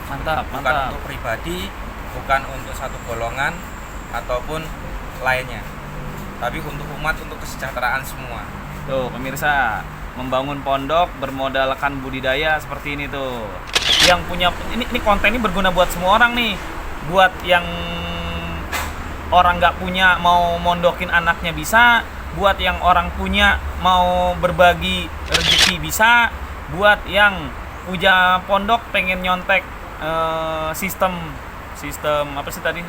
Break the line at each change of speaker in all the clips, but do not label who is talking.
Mantap,
bukan
mantap.
untuk pribadi, bukan untuk satu golongan ataupun lainnya, tapi untuk umat, untuk kesejahteraan semua.
Tuh pemirsa, membangun pondok bermodalkan budidaya seperti ini tuh. Yang punya ini konten ini berguna buat semua orang nih. Buat yang orang nggak punya mau mondokin anaknya bisa, buat yang orang punya mau berbagi rezeki bisa, buat yang punya pondok pengen nyontek sistem sistem apa sih tadi,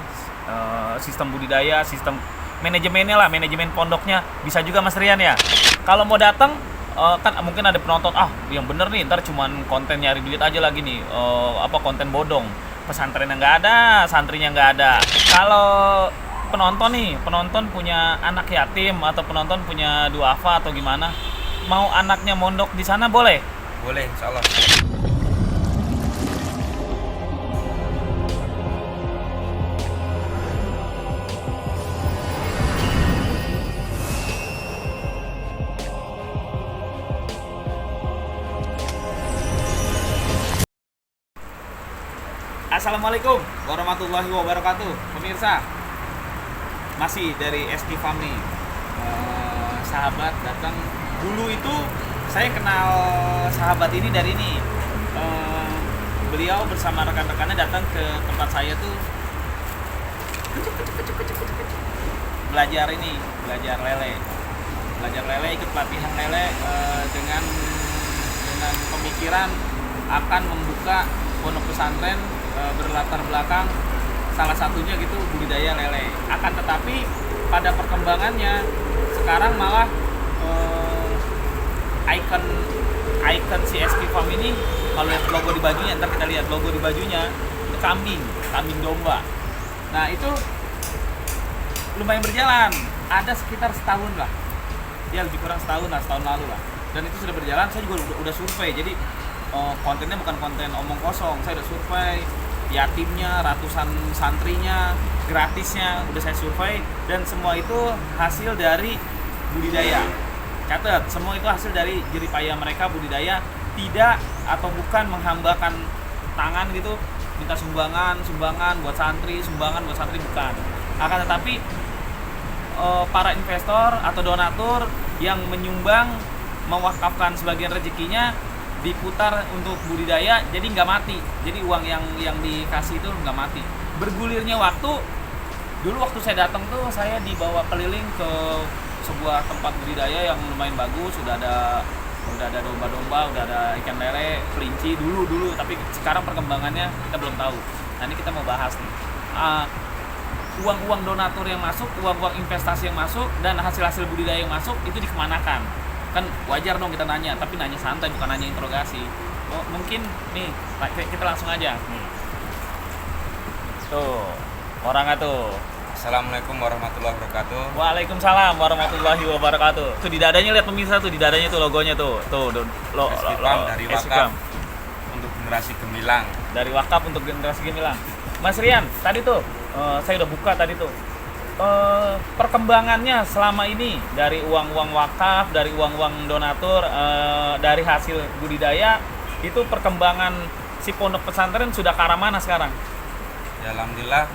sistem budidaya, sistem manajemennya lah, manajemen pondoknya bisa juga Mas Rian ya. Kalau mau datang kan mungkin ada penonton, yang bener nih ntar cuman konten nyari duit aja lagi nih, konten bodong, pesantrennya nggak ada, santrinya nggak ada. Kalau penonton punya anak yatim atau penonton punya duafa atau gimana, mau anaknya mondok di sana boleh?
Boleh, insya Allah.
Assalamualaikum warahmatullahi wabarakatuh. Pemirsa, masih dari SK Farm nih. Sahabat datang. Dulu itu saya kenal sahabat ini dari ini. Beliau bersama rekan-rekannya datang ke tempat saya tuh belajar lele, ikut pelatihan lele, dengan pemikiran akan membuka pondok pesantren berlatar belakang salah satunya gitu budidaya lele. Akan tetapi pada perkembangannya sekarang malah icon si SK Farm ini, kalau lihat logo di bajunya, ntar kita lihat logo di bajunya itu kambing domba. Nah itu lumayan berjalan, ada sekitar setahun lah, ya lebih kurang setahun lalu lah. Dan itu sudah berjalan, saya juga udah survei, jadi kontennya bukan konten omong kosong, saya udah survei yatimnya, ratusan santrinya, gratisnya udah saya survei, dan semua itu hasil dari budidaya. Catat, semua itu hasil dari jeripaya mereka budidaya, tidak atau bukan menghambakan tangan gitu, minta sumbangan buat santri, bukan. Akan tetapi para investor atau donatur yang menyumbang, mewakafkan sebagian rezekinya diputar untuk budidaya, jadi nggak mati. Jadi uang yang dikasih itu nggak mati. Bergulirnya waktu, dulu waktu saya datang tuh saya dibawa keliling ke sebuah tempat budidaya yang lumayan bagus, udah ada domba-domba, udah ada ikan lele, kelinci dulu, tapi sekarang perkembangannya kita belum tahu. Nah ini kita mau bahas nih, uang-uang donatur yang masuk, uang-uang investasi yang masuk, dan hasil-hasil budidaya yang masuk itu dikemanakan? Kan wajar dong kita nanya, tapi nanya santai, bukan nanya interogasi. Mungkin nih kita langsung aja nih. Tuh orangnya tuh.
Assalamualaikum warahmatullahi wabarakatuh.
Waalaikumsalam warahmatullahi wabarakatuh. Tuh di dadanya, lihat pemirsa, tuh di dadanya tuh logonya tuh.
SK Farm dari wakaf untuk generasi gemilang.
Dari wakaf untuk generasi gemilang. Mas Rian, tadi tuh saya udah buka tadi tuh. Perkembangannya selama ini dari uang-uang wakaf, dari uang-uang donatur, dari hasil budidaya, itu perkembangan si pondok pesantren sudah ke arah mana sekarang?
Ya alhamdulillah,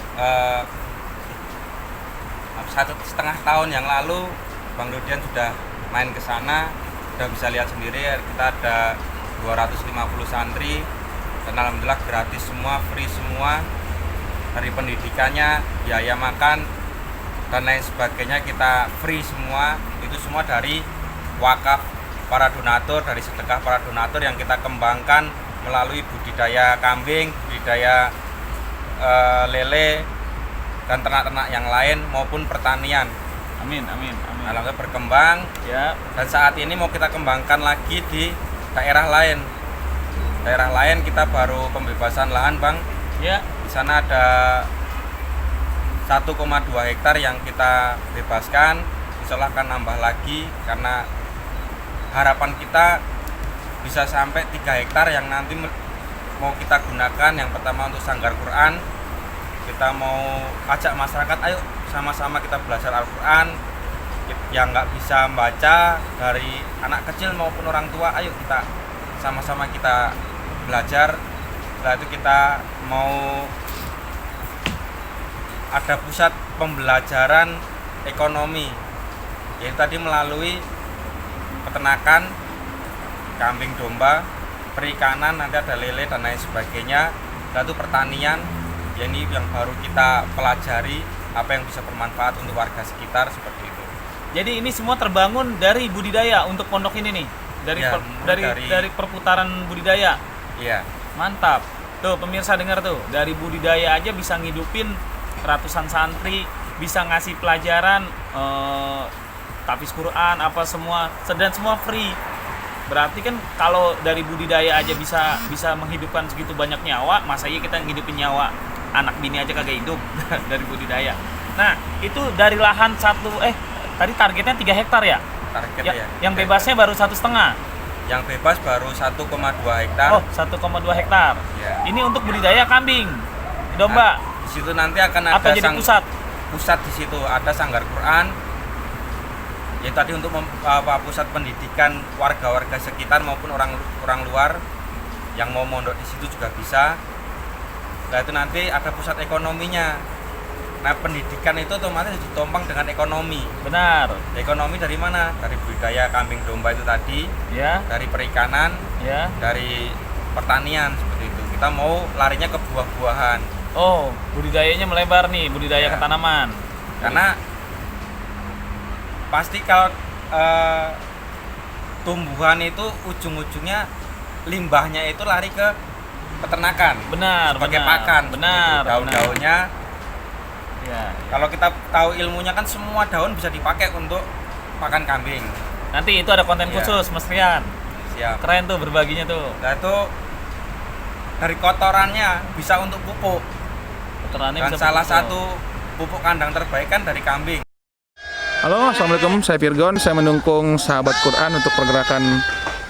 1,5 tahun yang lalu Bang Rudian sudah main ke sana, sudah bisa lihat sendiri, kita ada 250 santri dan alhamdulillah gratis semua, free semua, dari pendidikannya, biaya makan dan lain sebagainya kita free semua. Itu semua dari wakaf para donatur, dari sedekah para donatur yang kita kembangkan melalui budidaya kambing, budidaya lele dan ternak-ternak yang lain maupun pertanian.
Amin.
Alhamdulillah berkembang
Ya.
dan saat ini mau kita kembangkan lagi di daerah lain. Daerah lain kita baru pembebasan lahan, Bang.
Ya.
Di sana ada 1,2 hektar yang kita bebaskan. Insya Allah akan nambah lagi karena harapan kita bisa sampai 3 hektar yang nanti mau kita gunakan. Yang pertama untuk sanggar Quran. Kita mau ajak masyarakat, ayo sama-sama kita belajar Al-Quran. Yang nggak bisa membaca, dari anak kecil maupun orang tua, ayo kita sama-sama kita belajar Setelah itu kita mau ada pusat pembelajaran ekonomi, yaitu tadi melalui peternakan, kambing domba, perikanan, nanti ada lele dan lain sebagainya. Setelah itu pertanian, ya ini yang baru kita pelajari apa yang bisa bermanfaat untuk warga sekitar seperti itu.
Jadi ini semua terbangun dari budidaya untuk pondok ini nih,
Ya,
dari perputaran budidaya.
Iya.
Mantap. Tuh pemirsa dengar tuh, dari budidaya aja bisa ngidupin ratusan santri, bisa ngasih pelajaran, tahfiz Quran, apa semua, dan semua free. Berarti kan kalau dari budidaya aja bisa menghidupkan segitu banyak nyawa, masa iya kita ngidupin nyawa anak bini aja kagak hidup dari budidaya. Nah, itu dari lahan tadi targetnya 3 hektar ya?
Targetnya ya.
Yang bebasnya baru 1,5.
Yang bebas baru 1,2 hektar.
Oh, 1,2 hektar.
Ya.
Ini untuk budidaya kambing, domba.
Di situ nanti akan ada
Atau jadi pusat.
Pusat di situ ada sanggar Quran. Ya tadi untuk pusat pendidikan warga-warga sekitar maupun orang luar yang mau mondok di situ juga bisa. Nah itu nanti ada pusat ekonominya. Nah pendidikan itu otomatis ditompang dengan ekonomi.
Benar.
Ekonomi dari mana? Dari budidaya kambing domba itu tadi.
Ya.
Dari perikanan.
Ya.
Dari pertanian seperti itu. Kita mau larinya ke buah-buahan.
Oh, budidayanya melebar nih, budidaya
Ya.
ketanaman.
Karena pasti kalau tumbuhan itu ujung-ujungnya limbahnya itu lari ke peternakan.
Benar,
sebagai
benar,
pakan.
benar,
Gitu. Daun-daunnya.
Ya.
Kalau kita tahu ilmunya kan semua daun bisa dipakai untuk pakan kambing.
Nanti itu ada konten
Ya.
khusus, Mas Rian.
Siap.
Keren tuh berbaginya tuh.
Nah itu dari kotorannya bisa untuk pupuk.
Kotorannya
Dan
bisa
salah
pupuk.
satu pupuk kandang terbaik kan dari kambing.
Halo, Assalamualaikum, saya Virgon. Saya mendukung sahabat Quran untuk pergerakan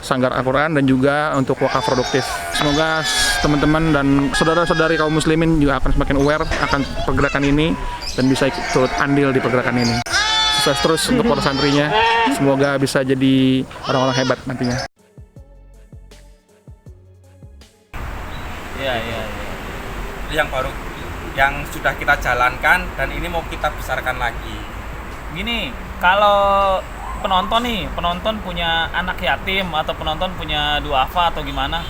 Sanggar Al-Quran dan juga untuk wakaf produktif. Semoga teman-teman dan saudara-saudari kaum muslimin juga akan semakin aware akan pergerakan ini dan bisa turut andil di pergerakan ini. Sukses terus untuk para santrinya. Semoga bisa jadi orang-orang hebat nantinya.
Iya.
Yang baru yang sudah kita jalankan dan ini mau kita besarkan lagi.
Gini, kalau penonton punya anak yatim atau penonton punya duafa atau gimana,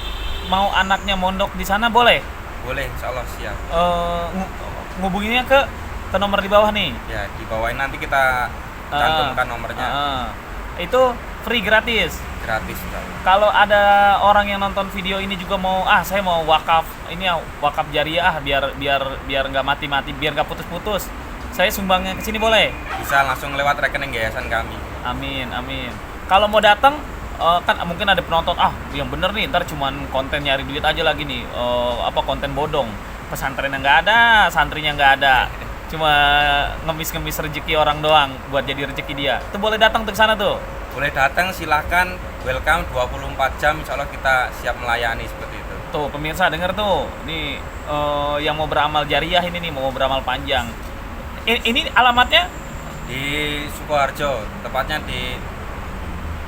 mau anaknya mondok di sana boleh?
Boleh, insya Allah siap.
Ngubunginnya ke nomor di bawah nih.
Ya, di bawah ini nanti kita cantumkan nomornya.
Itu free gratis.
Gratis, insya Allah.
Kalau ada orang yang nonton video ini juga mau, saya mau wakaf, ini ya wakaf jariah biar nggak mati-mati, biar nggak putus-putus. Saya sumbangnya ke sini boleh?
Bisa langsung lewat rekening yayasan kami.
Amin. Kalau mau datang, kan mungkin ada penonton, yang bener nih, ntar cuman konten nyari duit aja lagi nih, konten bodong. Pesantrennya nggak ada, santrinya nggak ada, cuma ngemis-ngemis rezeki orang doang buat jadi rezeki dia. Itu boleh datang tuh ke sana tuh.
Boleh datang, silahkan, welcome 24 jam, insya Allah kita siap melayani seperti itu.
Tuh pemirsa denger tuh, nih yang mau beramal jariah ini nih, mau beramal panjang. Ini alamatnya
Di Sukoharjo, tepatnya di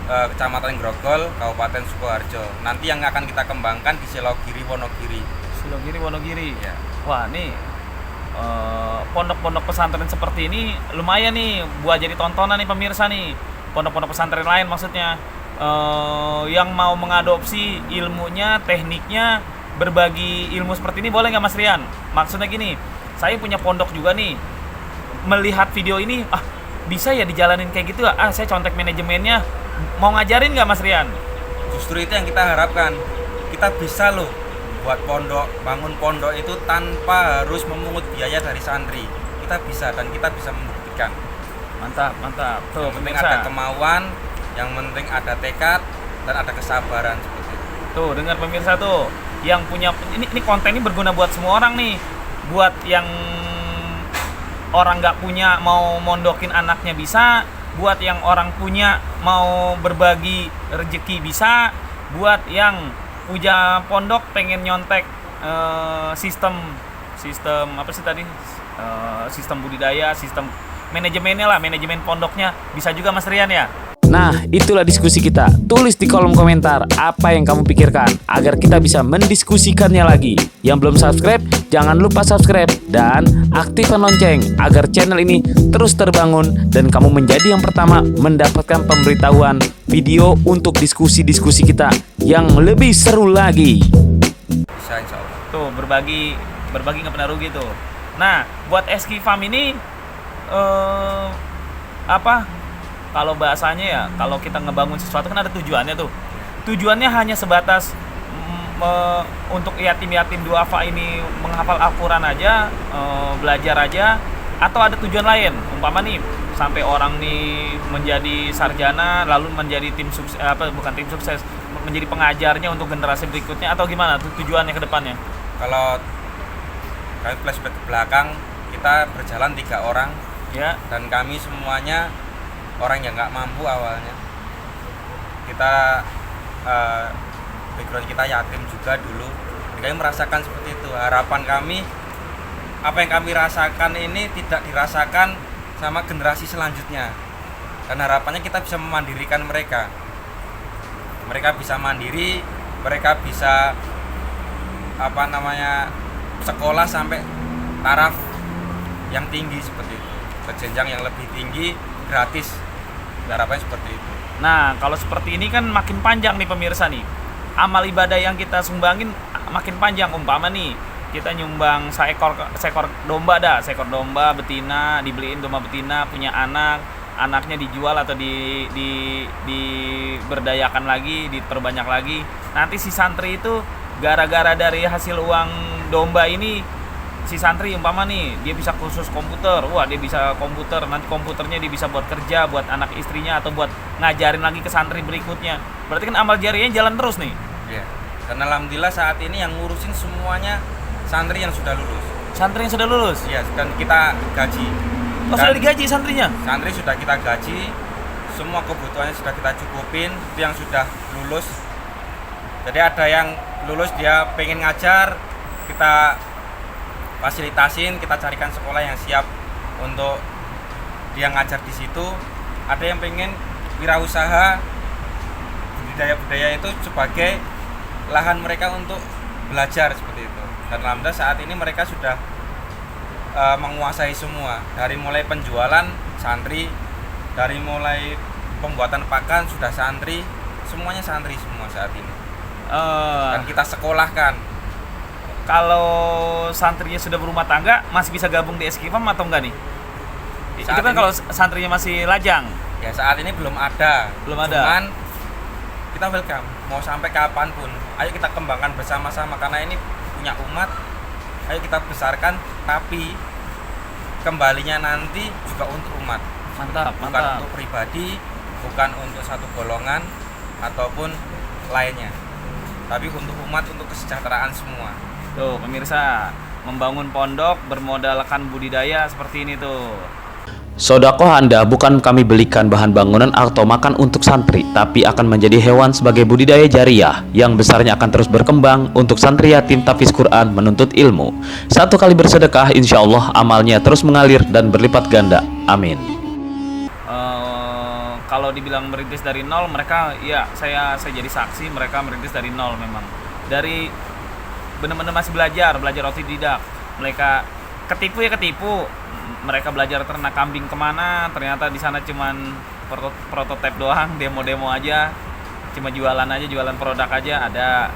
Kecamatan Grogol, Kabupaten Sukoharjo. Nanti yang akan kita kembangkan di Selogiri, Wonogiri.
Wonogiri.
Ya.
Wah nih pondok-pondok pesantren seperti ini lumayan nih buat jadi tontonan nih pemirsa nih. Pondok-pondok pesantren lain maksudnya yang mau mengadopsi ilmunya, tekniknya, berbagi ilmu seperti ini boleh nggak Mas Rian? Maksudnya gini, saya punya pondok juga nih. Melihat video ini, bisa ya dijalanin kayak gitu ya? Saya contek manajemennya, mau ngajarin nggak Mas Rian?
Justru itu yang kita harapkan. Kita bisa loh buat pondok, bangun pondok itu tanpa harus memungut biaya dari santri. Kita bisa dan kita bisa membuktikan.
Mantap. Tuh,
Yang penting
pemirsa.
ada kemauan, yang penting ada tekad dan ada kesabaran seperti itu.
Tuh, dengar pemirsa tuh, yang punya ini konten ini berguna buat semua orang nih. Buat yang orang nggak punya mau mondokin anaknya bisa, buat yang orang punya mau berbagi rezeki bisa, buat yang punya pondok pengen nyontek sistem apa sih tadi, sistem budidaya, sistem manajemennya lah, manajemen pondoknya bisa juga Mas Rian ya.
Nah, itulah diskusi kita. Tulis di kolom komentar apa yang kamu pikirkan agar kita bisa mendiskusikannya lagi. Yang belum subscribe, jangan lupa subscribe dan aktifkan lonceng agar channel ini terus terbangun dan kamu menjadi yang pertama mendapatkan pemberitahuan video untuk diskusi-diskusi kita yang lebih seru lagi.
Bisa insya Allah.
Tuh, berbagi nggak pernah rugi tuh. Nah, buat SK Farm ini kalau bahasanya ya, kalau kita ngebangun sesuatu kan ada tujuannya tuh. Tujuannya hanya sebatas untuk yatim-yatim duafa ini menghafal Al-Quran aja, belajar aja, atau ada tujuan lain. Umpama nih, sampai orang nih menjadi sarjana, lalu menjadi tim sukses, bukan tim sukses, menjadi pengajarnya untuk generasi berikutnya, atau gimana tujuannya ke depannya?
Kalau kami flashback ke belakang, kita berjalan 3 orang
Ya.
dan kami semuanya orang yang nggak mampu awalnya. Kita background kita yatim juga dulu. Kami merasakan seperti itu. Harapan kami, apa yang kami rasakan ini tidak dirasakan sama generasi selanjutnya. Dan harapannya kita bisa memandirikan mereka. Mereka bisa mandiri, mereka bisa sekolah sampai taraf yang tinggi seperti itu, ke jenjang yang lebih tinggi, gratis. Harapannya seperti itu.
Nah, kalau seperti ini kan makin panjang nih pemirsa nih. Amal ibadah yang kita sumbangin makin panjang. Umpama nih, kita nyumbang seekor domba seekor domba betina, dibeliin domba betina, punya anaknya dijual atau diberdayakan lagi, diperbanyak lagi. Nanti si santri itu gara-gara dari hasil uang domba ini, si santri umpama nih dia bisa khusus komputer, dia bisa komputer, nanti komputernya dia bisa buat kerja, buat anak istrinya, atau buat ngajarin lagi ke santri berikutnya. Berarti kan amal jariyahnya jalan terus nih.
Iya. Dan alhamdulillah saat ini yang ngurusin semuanya santri yang sudah lulus.
Santri yang sudah lulus?
Iya, dan kita gaji.
Sudah digaji santrinya?
Santri sudah kita gaji, semua kebutuhannya sudah kita cukupin. Itu yang sudah lulus. Jadi ada yang lulus dia pengen ngajar, kita fasilitasin, kita carikan sekolah yang siap untuk dia ngajar di situ. Ada yang pengen wirausaha, budaya itu sebagai lahan mereka untuk belajar seperti itu. Dan alhamdulillah saat ini mereka sudah menguasai semua, dari mulai penjualan santri, dari mulai pembuatan pakan sudah santri, semuanya santri semua saat ini. Dan kita sekolahkan.
Kalau santrinya sudah berumah tangga, masih bisa gabung di SK Farm atau enggak nih? Itu kan kalau santrinya masih lajang.
Ya saat ini belum ada. Cuman kita welcome, mau sampai kapanpun. Ayo kita kembangkan bersama-sama, karena ini punya umat. Ayo kita besarkan, tapi kembalinya nanti juga untuk umat.
Mantap.
Bukan untuk pribadi, bukan untuk satu golongan ataupun lainnya, tapi untuk umat, untuk kesejahteraan semua.
Tuh pemirsa, membangun pondok bermodalkan budidaya seperti ini tuh.
Sodakoh Anda bukan kami belikan bahan bangunan atau makan untuk santri, tapi akan menjadi hewan sebagai budidaya jariyah yang besarnya akan terus berkembang untuk santri yatim tahfiz Quran menuntut ilmu. Satu kali bersedekah, insya Allah amalnya terus mengalir dan berlipat ganda. Amin.
Kalau dibilang merintis dari nol, mereka ya saya jadi saksi, mereka merintis dari nol memang. Dari benar-benar masih belajar otodidak. Mereka ketipu. Mereka belajar ternak kambing kemana, ternyata di sana cuman prototipe doang, demo aja, cuma jualan produk aja, ada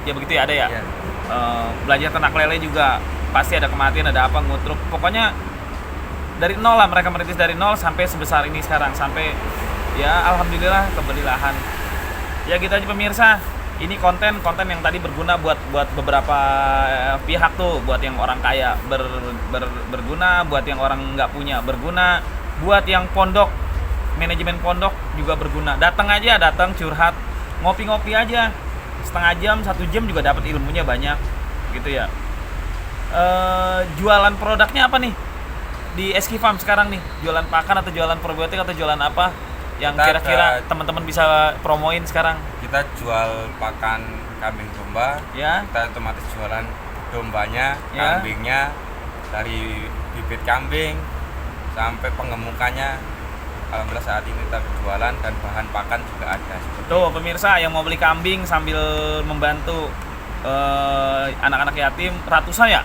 ya begitu ya, ada ya.
Yeah.
Belajar ternak lele juga pasti ada kematian, ada apa, ngutruk. Pokoknya dari nol lah, mereka merintis dari nol sampai sebesar ini sekarang, sampai ya alhamdulillah kebeli lahan. Ya gitu aja pemirsa. Ini konten yang tadi berguna buat beberapa pihak tuh, buat yang orang kaya berguna, buat yang orang nggak punya berguna, buat yang pondok, manajemen pondok juga berguna. Datang curhat, ngopi-ngopi aja, setengah jam, 1 jam juga dapat ilmunya banyak, gitu ya. Jualan produknya apa nih di SK Farm sekarang nih? Jualan pakan atau jualan probiotik atau jualan apa? Yang kira-kira teman-teman bisa promoin sekarang?
Kita jual pakan kambing domba,
ya.
Kita otomatis jualan dombanya,
ya.
Kambingnya, dari bibit kambing sampai pengemukannya alhamdulillah saat ini kita berjualan dan bahan pakan juga ada.
Tuh pemirsa yang mau beli kambing sambil membantu anak-anak yatim, ratusan ya?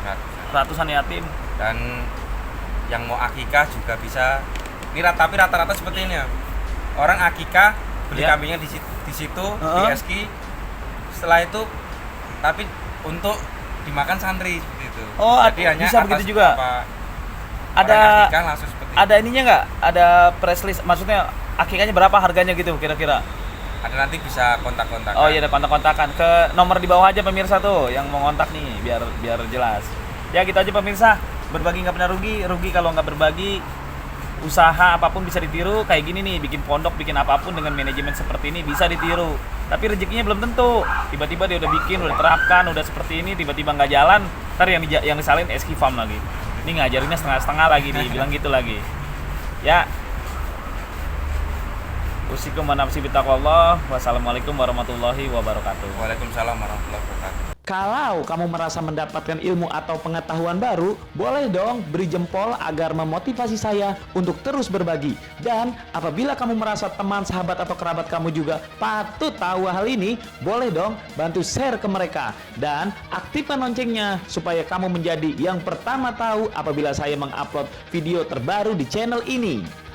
Ya,
Ratusan yatim.
Dan yang mau akikah juga bisa. Tapi rata-rata seperti ini ya. Orang akikah beli
Ya.
kambingnya di situ di SK. Setelah itu tapi untuk dimakan santri seperti itu.
Oh,
jadi hanya
bisa
atas
begitu juga?
apa
Ada
orang akikah langsung seperti itu.
ada ininya nggak? Ada press list, maksudnya akikahnya berapa harganya gitu kira-kira?
Ada, nanti bisa kontak-kontak.
Oh iya, ada kontak-kontakan ke nomor di bawah aja pemirsa tuh yang mau kontak nih, biar jelas. Ya gitu aja pemirsa, berbagi nggak pernah rugi, rugi kalau nggak berbagi. Usaha apapun bisa ditiru, kayak gini nih, bikin pondok, bikin apapun dengan manajemen seperti ini bisa ditiru. Tapi rezekinya belum tentu. Tiba-tiba dia udah bikin, udah terapkan, udah seperti ini, tiba-tiba nggak jalan, ntar yang disalahin SK Farm lagi. Ini ngajarinnya setengah-setengah lagi nih, bilang gitu lagi. Ya. Usikum wa nafsi bittaqwallah. Wassalamualaikum warahmatullahi wabarakatuh.
Waalaikumsalam warahmatullahi wabarakatuh.
Kalau kamu merasa mendapatkan ilmu atau pengetahuan baru, boleh dong beri jempol agar memotivasi saya untuk terus berbagi. Dan apabila kamu merasa teman, sahabat, atau kerabat kamu juga patut tahu hal ini, boleh dong bantu share ke mereka. Dan aktifkan loncengnya supaya kamu menjadi yang pertama tahu apabila saya mengupload video terbaru di channel ini.